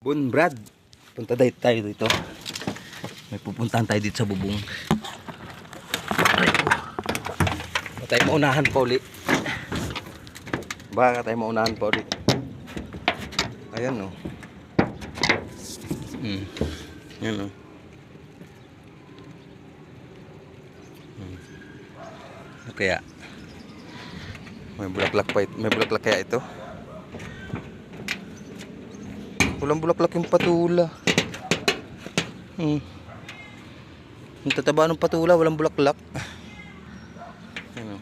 Bon Brad, punta tayo dito. May pupuntahan tayo dito sa bubong. Baka tayo maunahan pa uli. Ayan o. Ayan o. Ano kaya? May bulaklak pa ito. May bulaklak kaya ito? Walang bulaklak yung patula. Ang tataba ng patula, walang bulaklak. Ano?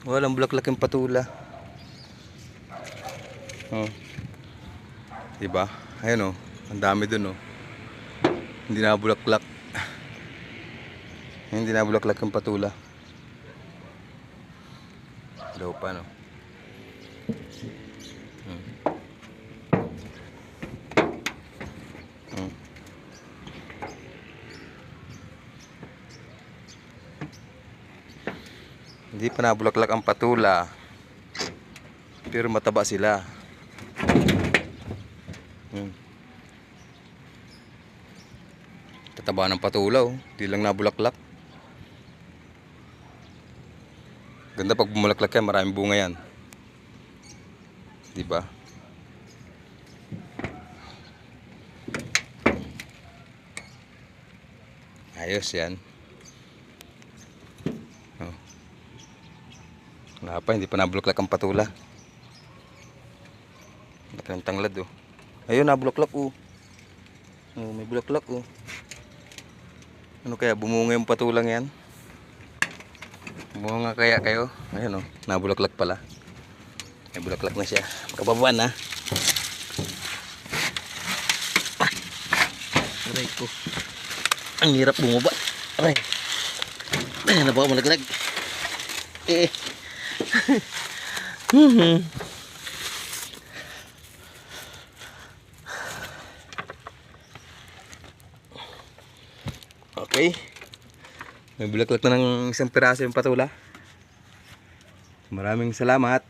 Walang bulaklak yung patula. Diba? Ayun ang dami dun Hindi na bulaklak. Hindi na bulaklak yung patula. Daw pa Hindi pa nabulaklak ang patula. Pero mataba sila. Tataba ng patula Hindi lang nabulaklak. Ganda pag bumulaklak yan, maraming bunga yan. Diba? Ayos yan. Wala pa, hindi pa nabulaklak ang patula. Laki ng tanglad Ayun, nabulaklak may bulaklak Ano kaya, bumunga yung patulang yan? Bumunga kaya kayo? Ayun nabulaklak pala. May bulaklak na siya. Kababaan Aray ko. Ang hirap bumaba. Aray. Ay, na ba malaglag? Okay. May bulaklak na ng isang piraso yung patula. Maraming salamat.